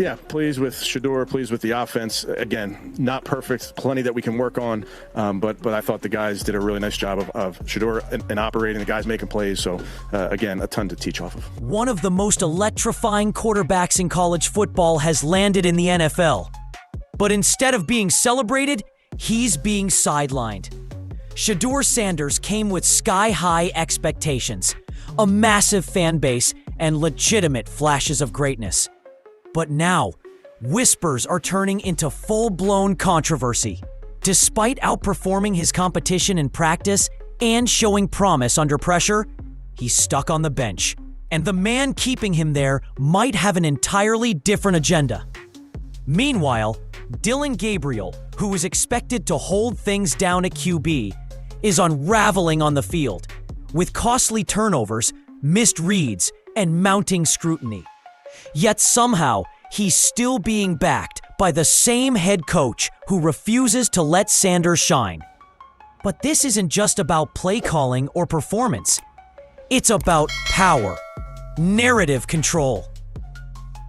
Yeah, pleased with Shedeur, pleased with the offense. Again, not perfect, plenty that we can work on, but I thought the guys did a really nice job of Shedeur and operating, the guys making plays. So, again, a ton to teach off of. One of the most electrifying quarterbacks in college football has landed in the NFL. But instead of being celebrated, he's being sidelined. Shedeur Sanders came with sky-high expectations, a massive fan base, and legitimate flashes of greatness. But now, whispers are turning into full-blown controversy. Despite outperforming his competition in practice and showing promise under pressure, he's stuck on the bench. And the man keeping him there might have an entirely different agenda. Meanwhile, Dillon Gabriel, who is expected to hold things down at QB, is unraveling on the field, with costly turnovers, missed reads, and mounting scrutiny. Yet somehow, he's still being backed by the same head coach who refuses to let Sanders shine. But this isn't just about play calling or performance. It's about power, narrative control,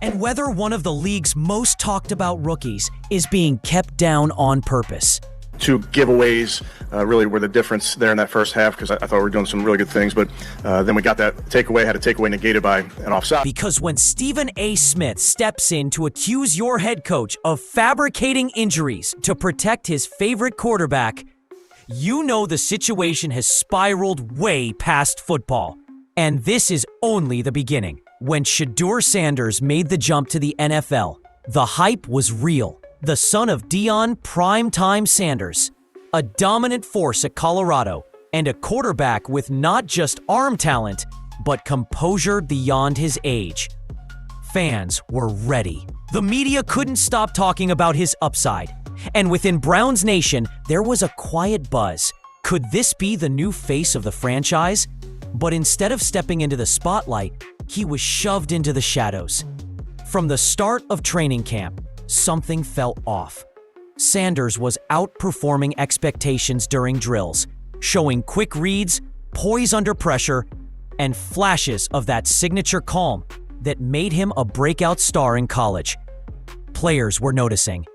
and whether one of the league's most talked about rookies is being kept down on purpose. Two giveaways really were the difference there in that first half, because I thought we were doing some really good things, but then we got that takeaway, had a takeaway negated by an offside. Because when Stephen A. Smith steps in to accuse your head coach of fabricating injuries to protect his favorite quarterback, you know the situation has spiraled way past football. And this is only the beginning. When Shedeur Sanders made the jump to the NFL, the hype was real. The son of Deion "Primetime" Sanders, a dominant force at Colorado, and a quarterback with not just arm talent, but composure beyond his age. Fans were ready. The media couldn't stop talking about his upside. And within Browns Nation, there was a quiet buzz. Could this be the new face of the franchise? But instead of stepping into the spotlight, he was shoved into the shadows. From the start of training camp, something felt off. Sanders was outperforming expectations during drills, showing quick reads, poise under pressure, and flashes of that signature calm that made him a breakout star in college. Players were noticing.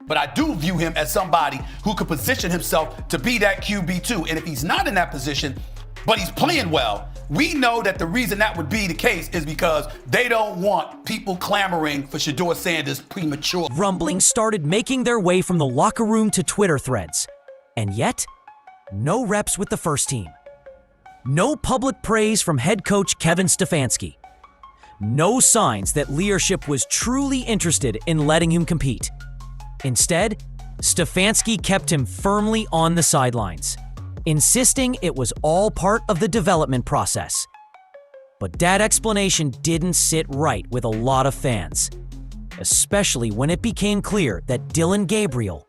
But I do view him as somebody who could position himself to be that QB2. And if he's not in that position, but he's playing well, we know that the reason that would be the case is because they don't want people clamoring for Shedeur Sanders premature. Rumblings started making their way from the locker room to Twitter threads. And yet, no reps with the first team. No public praise from head coach Kevin Stefanski. No signs that leadership was truly interested in letting him compete. Instead, Stefanski kept him firmly on the sidelines, insisting it was all part of the development process. But that explanation didn't sit right with a lot of fans, especially when it became clear that Dillon Gabriel,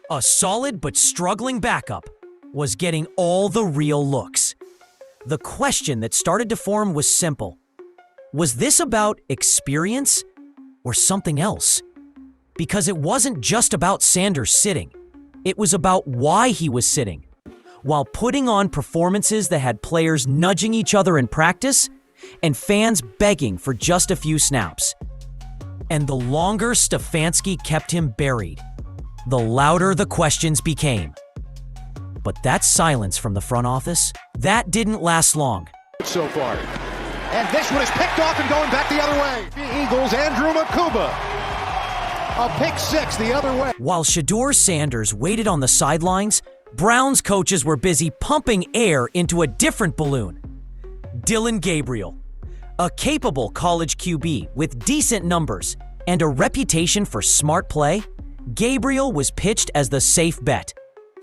a solid but struggling backup, was getting all the real looks. The question that started to form was simple. Was this about experience or something else? Because it wasn't just about Sanders sitting. It was about why he was sitting, while putting on performances that had players nudging each other in practice and fans begging for just a few snaps. And the longer Stefanski kept him buried, the louder the questions became. But that silence from the front office, that didn't last long. So far. And this one is picked off and going back the other way. The Eagles, Andrew Makuba. A pick six the other way. While Shedeur Sanders waited on the sidelines, Browns coaches were busy pumping air into a different balloon. Dillon Gabriel, a capable college QB with decent numbers and a reputation for smart play, Gabriel was pitched as the safe bet.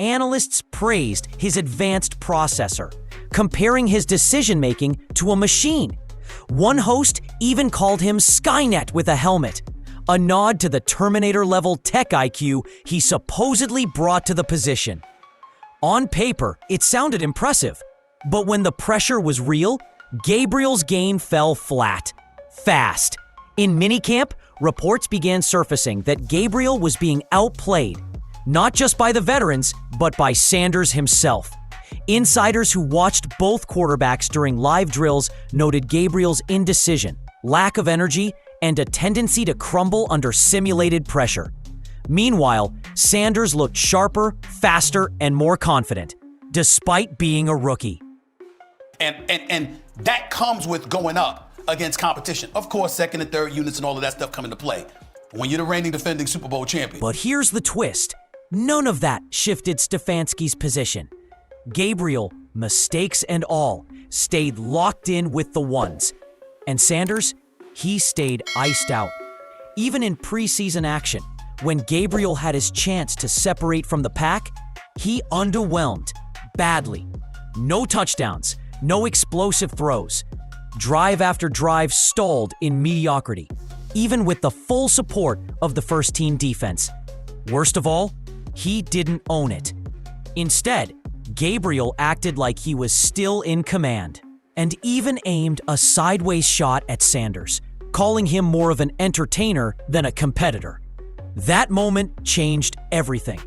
Analysts praised his advanced processor, comparing his decision-making to a machine. One host even called him Skynet with a helmet, a nod to the Terminator-level tech IQ he supposedly brought to the position. On paper, it sounded impressive, but when the pressure was real, Gabriel's game fell flat, fast. In minicamp, reports began surfacing that Gabriel was being outplayed, not just by the veterans, but by Sanders himself. Insiders who watched both quarterbacks during live drills noted Gabriel's indecision, lack of energy, and a tendency to crumble under simulated pressure. Meanwhile, Sanders looked sharper, faster, and more confident, despite being a rookie. And that comes with going up against competition. Of course, second and third units and all of that stuff come into play when you're the reigning defending Super Bowl champion. But here's the twist. None of that shifted Stefanski's position. Gabriel, mistakes and all, stayed locked in with the ones. And Sanders, he stayed iced out. Even in preseason action, when Gabriel had his chance to separate from the pack, he underwhelmed badly. No touchdowns, no explosive throws. Drive after drive stalled in mediocrity, even with the full support of the first-team defense. Worst of all, he didn't own it. Instead, Gabriel acted like he was still in command and even aimed a sideways shot at Sanders, calling him more of an entertainer than a competitor. That moment changed everything.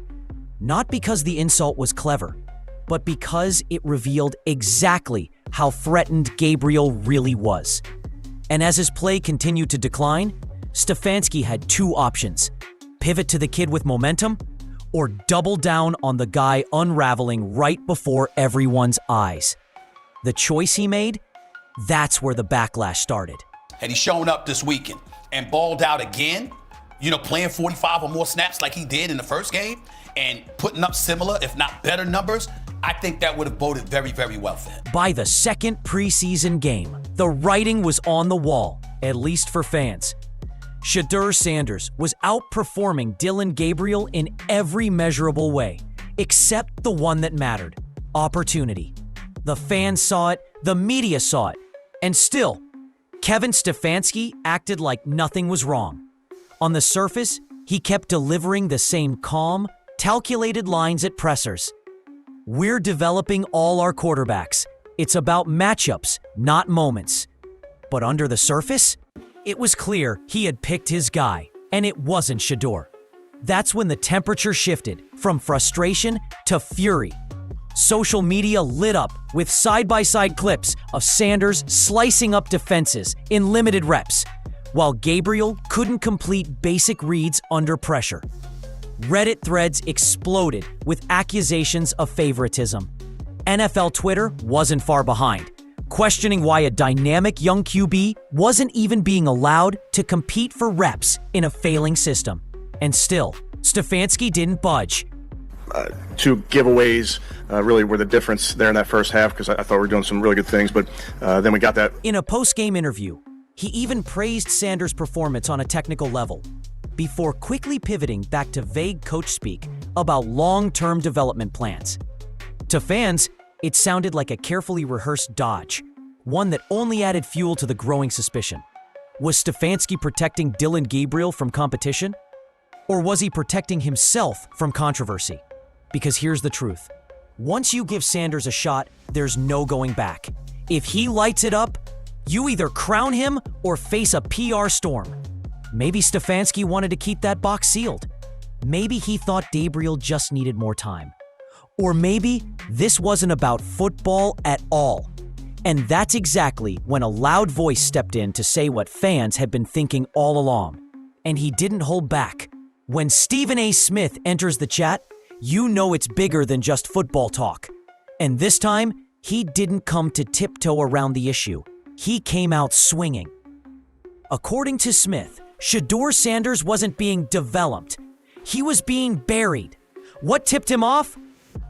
Not because the insult was clever, but because it revealed exactly how threatened Gabriel really was. And as his play continued to decline, Stefanski had two options: pivot to the kid with momentum, or double down on the guy unraveling right before everyone's eyes. The choice he made, that's where the backlash started. Had he shown up this weekend and balled out again, playing 45 or more snaps like he did in the first game and putting up similar, if not better numbers, I think that would have boded very, very well for him. By the second preseason game, the writing was on the wall, at least for fans. Shedeur Sanders was outperforming Dillon Gabriel in every measurable way, except the one that mattered: opportunity. The fans saw it, the media saw it, and still, Kevin Stefanski acted like nothing was wrong. On the surface, he kept delivering the same calm, calculated lines at pressers. "We're developing all our quarterbacks. It's about matchups, not moments." But under the surface, it was clear he had picked his guy, and it wasn't Shedeur. That's when the temperature shifted from frustration to fury. Social media lit up with side-by-side clips of Sanders slicing up defenses in limited reps, while Gabriel couldn't complete basic reads under pressure. Reddit threads exploded with accusations of favoritism. NFL Twitter wasn't far behind, questioning why a dynamic young QB wasn't even being allowed to compete for reps in a failing system. And still, Stefanski didn't budge. Two giveaways really were the difference there in that first half, because I thought we were doing some really good things, but then we got that. In a post-game interview, he even praised Sanders' performance on a technical level, before quickly pivoting back to vague coach speak about long-term development plans. To fans, it sounded like a carefully rehearsed dodge, one that only added fuel to the growing suspicion. Was Stefanski protecting Dillon Gabriel from competition? Or was he protecting himself from controversy? Because here's the truth. Once you give Sanders a shot, there's no going back. If he lights it up, you either crown him or face a PR storm. Maybe Stefanski wanted to keep that box sealed. Maybe he thought Gabriel just needed more time. Or maybe this wasn't about football at all. And that's exactly when a loud voice stepped in to say what fans had been thinking all along. And he didn't hold back. When Stephen A. Smith enters the chat, you know it's bigger than just football talk. And this time, he didn't come to tiptoe around the issue. He came out swinging. According to Smith, Shedeur Sanders wasn't being developed. He was being buried. What tipped him off?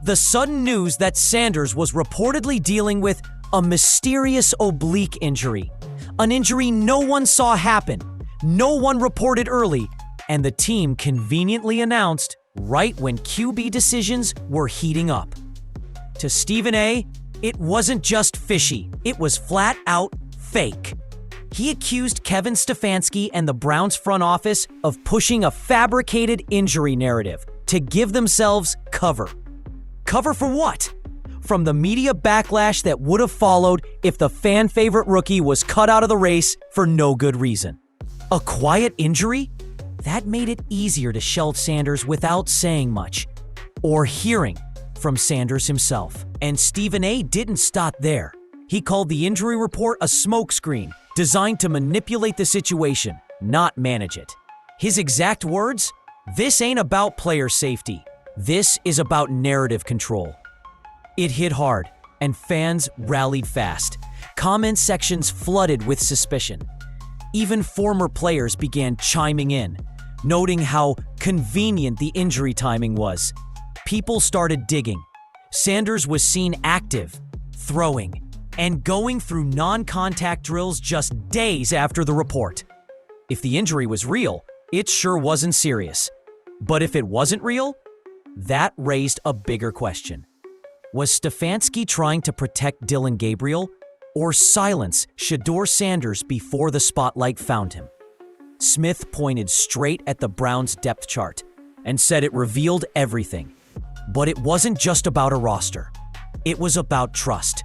The sudden news that Sanders was reportedly dealing with a mysterious oblique injury. An injury no one saw happen, no one reported early, and the team conveniently announced right when QB decisions were heating up. To Stephen A., it wasn't just fishy, it was flat out fake. He accused Kevin Stefanski and the Browns front office of pushing a fabricated injury narrative to give themselves cover. Cover for what? From the media backlash that would have followed if the fan-favorite rookie was cut out of the race for no good reason. A quiet injury? That made it easier to shelve Sanders without saying much, or hearing from Sanders himself. And Stephen A. didn't stop there. He called the injury report a smokescreen designed to manipulate the situation, not manage it. His exact words, "This ain't about player safety. This is about narrative control." It hit hard, and fans rallied fast. Comment sections flooded with suspicion. Even former players began chiming in, noting how convenient the injury timing was. People started digging. Sanders was seen active, throwing, and going through non-contact drills just days after the report. If the injury was real, it sure wasn't serious. But if it wasn't real, that raised a bigger question. Was Stefanski trying to protect Dillon Gabriel or silence Shedeur Sanders before the spotlight found him? Smith pointed straight at the Browns' depth chart and said it revealed everything. But it wasn't just about a roster. It was about trust.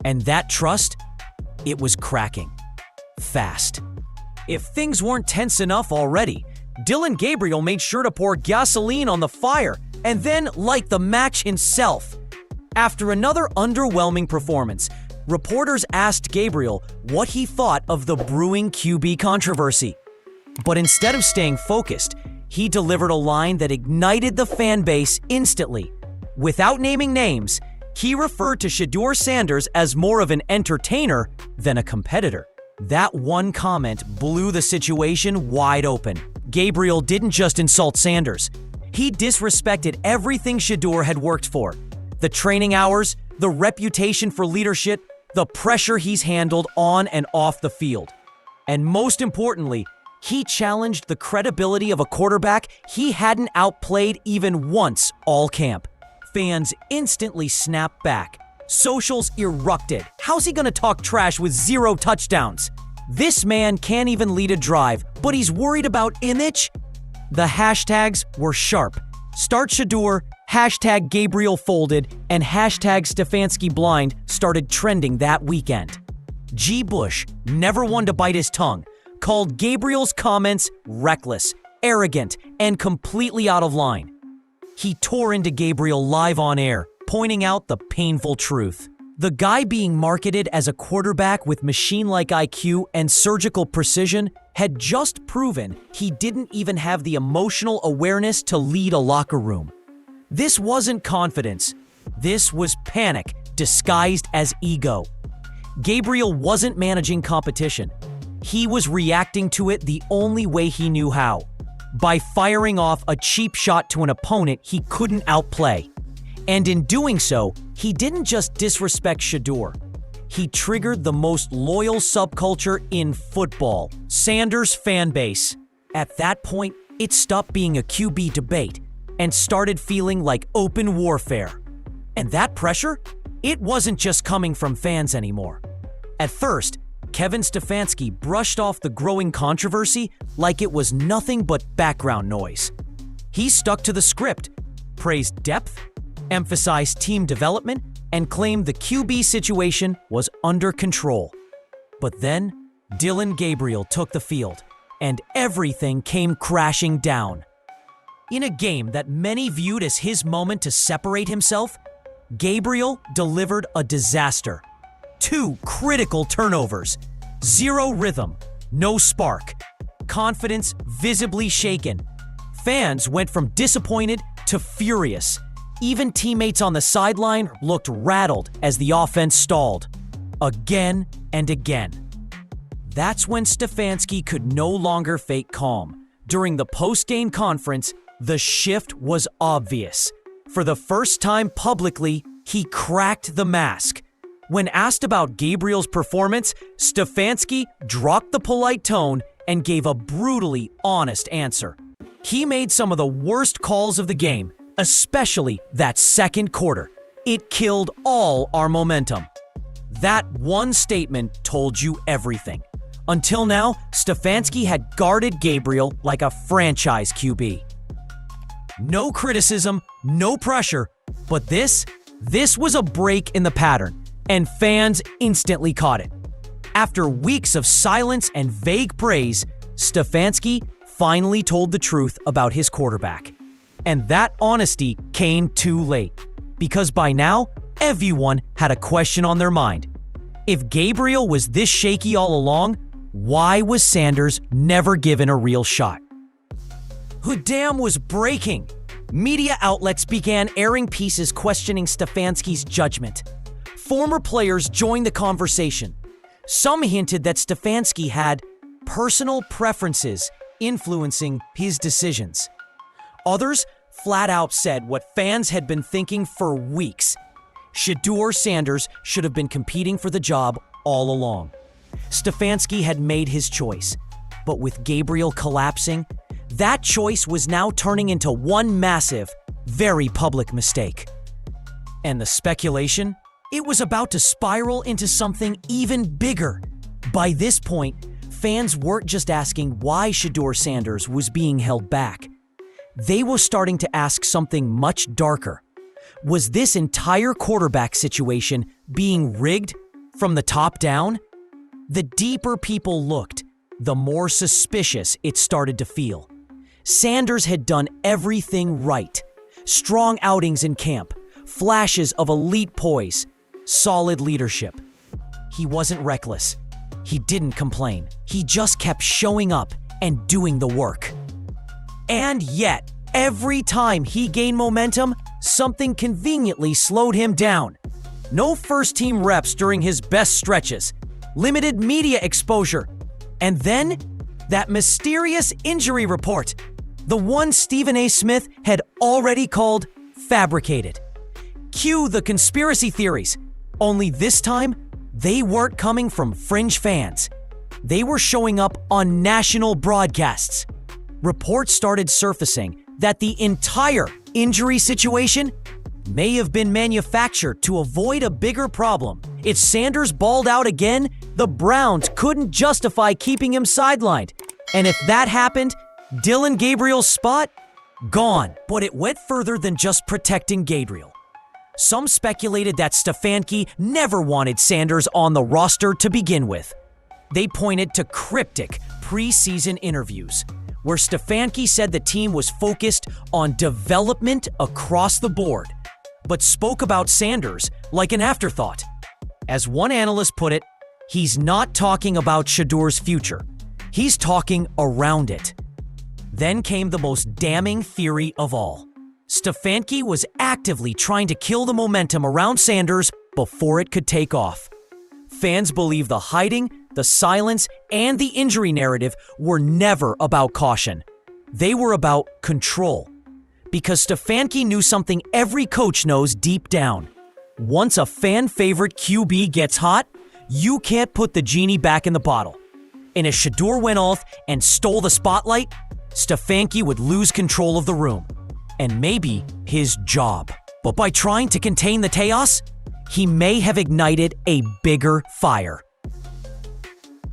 And that trust, it was cracking. Fast. If things weren't tense enough already, Dillon Gabriel made sure to pour gasoline on the fire and then light the match himself. After another underwhelming performance, reporters asked Gabriel what he thought of the brewing QB controversy. But instead of staying focused, he delivered a line that ignited the fan base instantly. Without naming names, he referred to Shedeur Sanders as more of an entertainer than a competitor. That one comment blew the situation wide open. Gabriel didn't just insult Sanders. He disrespected everything Shedeur had worked for. The training hours, the reputation for leadership, the pressure he's handled on and off the field. And most importantly, he challenged the credibility of a quarterback he hadn't outplayed even once all camp. Fans instantly snapped back. Socials erupted. How's he gonna talk trash with 0 touchdowns? This man can't even lead a drive, but he's worried about image? The hashtags were sharp. Start Shedeur, hashtag Gabriel folded, and hashtag Stefanski blind started trending that weekend. G. Bush, never one to bite his tongue, called Gabriel's comments reckless, arrogant, and completely out of line. He tore into Gabriel live on air, pointing out the painful truth. The guy being marketed as a quarterback with machine-like IQ and surgical precision had just proven he didn't even have the emotional awareness to lead a locker room. This wasn't confidence. This was panic disguised as ego. Gabriel wasn't managing competition. He was reacting to it the only way he knew how, by firing off a cheap shot to an opponent he couldn't outplay. And in doing so, he didn't just disrespect Shedeur. He triggered the most loyal subculture in football, Sanders' fan base. At that point, it stopped being a QB debate and started feeling like open warfare. And that pressure, it wasn't just coming from fans anymore. At first, Kevin Stefanski brushed off the growing controversy like it was nothing but background noise. He stuck to the script, praised depth, emphasized team development, and claimed the QB situation was under control. But then, Dillon Gabriel took the field, and everything came crashing down. In a game that many viewed as his moment to separate himself, Gabriel delivered a disaster. 2 critical turnovers, 0 rhythm, no spark, confidence visibly shaken. Fans went from disappointed to furious. Even teammates on the sideline looked rattled as the offense stalled. Again and again. That's when Stefanski could no longer fake calm. During the post-game conference, the shift was obvious. For the first time publicly, he cracked the mask. When asked about Gabriel's performance, Stefanski dropped the polite tone and gave a brutally honest answer. He made some of the worst calls of the game, especially that second quarter. It killed all our momentum. That one statement told you everything. Until now, Stefanski had guarded Gabriel like a franchise QB. No criticism, no pressure, but this was a break in the pattern, and fans instantly caught it. After weeks of silence and vague praise, Stefanski finally told the truth about his quarterback. And that honesty came too late, because by now, everyone had a question on their mind. If Gabriel was this shaky all along, Why was Sanders never given a real shot? The dam was breaking. Media outlets began airing pieces questioning Stefanski's judgment. Former players joined the conversation. Some hinted that Stefanski had personal preferences influencing his decisions. Others flat out said what fans had been thinking for weeks. Shedeur Sanders should have been competing for the job all along. Stefanski had made his choice, but with Gabriel collapsing, that choice was now turning into one massive, very public mistake. And the speculation? It was about to spiral into something even bigger. By this point, fans weren't just asking why Shedeur Sanders was being held back. They were starting to ask something much darker. Was this entire quarterback situation being rigged from the top down? The deeper people looked, the more suspicious it started to feel. Sanders had done everything right. Strong outings in camp, flashes of elite poise, solid leadership. He wasn't reckless. He didn't complain. He just kept showing up and doing the work. And yet, every time he gained momentum, something conveniently slowed him down. No first-team reps during his best stretches, limited media exposure, and then that mysterious injury report, the one Stephen A. Smith had already called fabricated. Cue the conspiracy theories, only this time, they weren't coming from fringe fans. They were showing up on national broadcasts. Reports started surfacing that the entire injury situation may have been manufactured to avoid a bigger problem. If Sanders balled out again, the Browns couldn't justify keeping him sidelined. And if that happened, Dillon Gabriel's spot? Gone. But it went further than just protecting Gabriel. Some speculated that Stefanski never wanted Sanders on the roster to begin with. They pointed to cryptic preseason interviews, where Stefanski said the team was focused on development across the board, but spoke about Sanders like an afterthought. As one analyst put it, he's not talking about Shedeur's future. He's talking around it. Then came the most damning theory of all. Stefanski was actively trying to kill the momentum around Sanders before it could take off. Fans believe the hiding, the silence, and the injury narrative were never about caution. They were about control. Because Stefanski knew something every coach knows deep down. Once a fan-favorite QB gets hot, you can't put the genie back in the bottle. And if Shedeur went off and stole the spotlight, Stefanski would lose control of the room. And maybe his job. But by trying to contain the chaos, he may have ignited a bigger fire.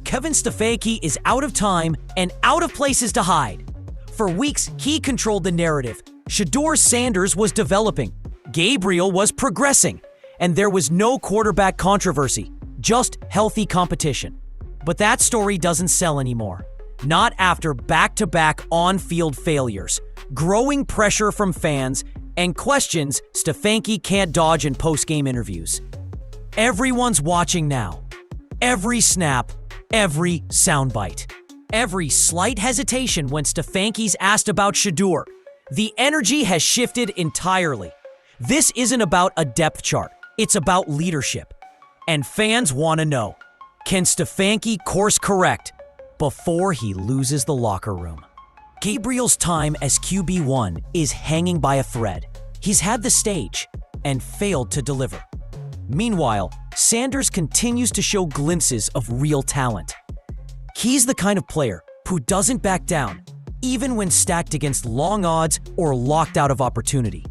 Kevin Stefanski is out of time and out of places to hide. For weeks, he controlled the narrative. Shedeur Sanders was developing. Gabriel was progressing. And there was no quarterback controversy, just healthy competition. But that story doesn't sell anymore. Not after back-to-back on-field failures, growing pressure from fans, and questions Stefanski can't dodge in post-game interviews. Everyone's watching now. Every snap, every soundbite. Every slight hesitation when Stefanski's asked about Shedeur. The energy has shifted entirely. This isn't about a depth chart. It's about leadership. And fans want to know, can Stefanski course correct before he loses the locker room? Gabriel's time as QB1 is hanging by a thread. He's had the stage and failed to deliver. Meanwhile, Sanders continues to show glimpses of real talent. He's the kind of player who doesn't back down, even when stacked against long odds or locked out of opportunity.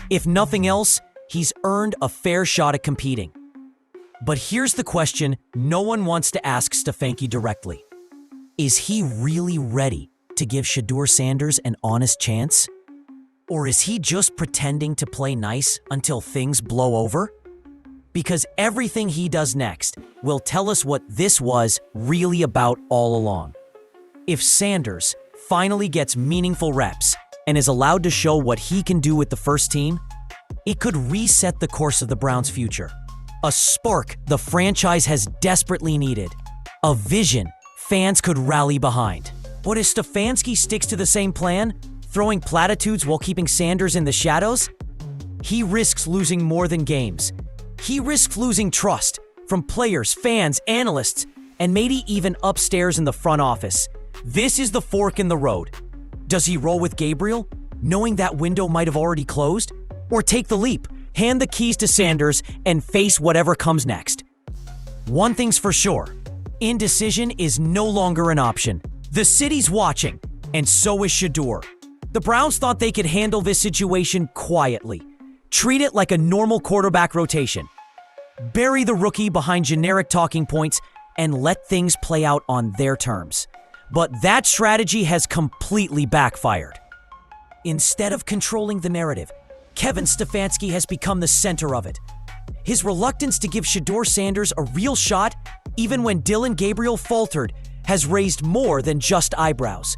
If nothing else, he's earned a fair shot at competing. But here's the question no one wants to ask Stefanski directly. Is he really ready to give Shedeur Sanders an honest chance? Or is he just pretending to play nice until things blow over? Because everything he does next will tell us what this was really about all along. If Sanders finally gets meaningful reps and is allowed to show what he can do with the first team, it could reset the course of the Browns' future. A spark the franchise has desperately needed. A vision fans could rally behind. But if Stefanski sticks to the same plan, throwing platitudes while keeping Sanders in the shadows, he risks losing more than games. He risks losing trust from players, fans, analysts, and maybe even upstairs in the front office. This is the fork in the road. Does he roll with Gabriel, knowing that window might have already closed? Or take the leap, hand the keys to Sanders, and face whatever comes next? One thing's for sure, indecision is no longer an option. The city's watching, and so is Shedeur. The Browns thought they could handle this situation quietly. Treat it like a normal quarterback rotation. Bury the rookie behind generic talking points and let things play out on their terms. But that strategy has completely backfired. Instead of controlling the narrative, Kevin Stefanski has become the center of it. His reluctance to give Shedeur Sanders a real shot, even when Dillon Gabriel faltered, has raised more than just eyebrows.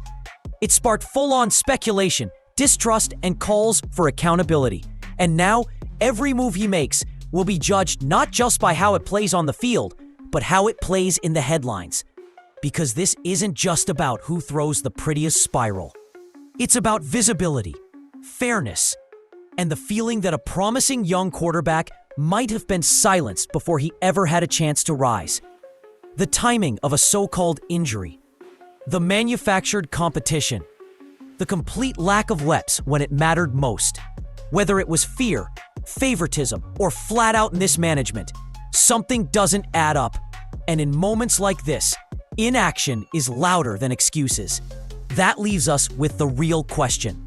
It sparked full-on speculation, distrust, and calls for accountability. And now, every move he makes will be judged not just by how it plays on the field, but how it plays in the headlines. Because this isn't just about who throws the prettiest spiral. It's about visibility, fairness, and the feeling that a promising young quarterback might have been silenced before he ever had a chance to rise. The timing of a so-called injury, the manufactured competition, the complete lack of reps when it mattered most. Whether it was fear, favoritism, or flat-out mismanagement, something doesn't add up. And in moments like this, inaction is louder than excuses. That leaves us with the real question.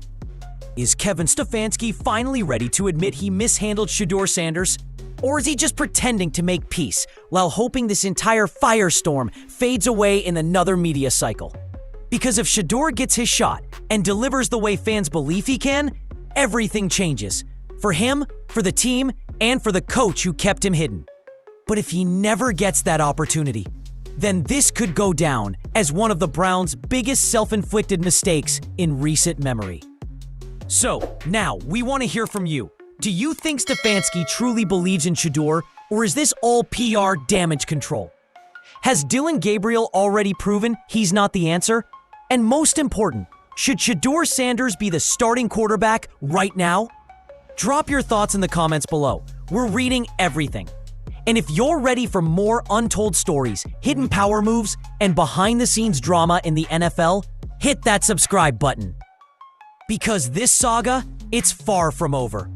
Is Kevin Stefanski finally ready to admit he mishandled Shedeur Sanders? Or is he just pretending to make peace while hoping this entire firestorm fades away in another media cycle? Because if Shedeur gets his shot and delivers the way fans believe he can, everything changes. For him, for the team, and for the coach who kept him hidden. But if he never gets that opportunity, then this could go down as one of the Browns' biggest self-inflicted mistakes in recent memory. So, now, we want to hear from you. Do you think Stefanski truly believes in Shedeur, or is this all PR damage control? Has Dillon Gabriel already proven he's not the answer? And most important, should Shedeur Sanders be the starting quarterback right now? Drop your thoughts in the comments below. We're reading everything. And if you're ready for more untold stories, hidden power moves, and behind-the-scenes drama in the NFL, hit that subscribe button. Because this saga, it's far from over.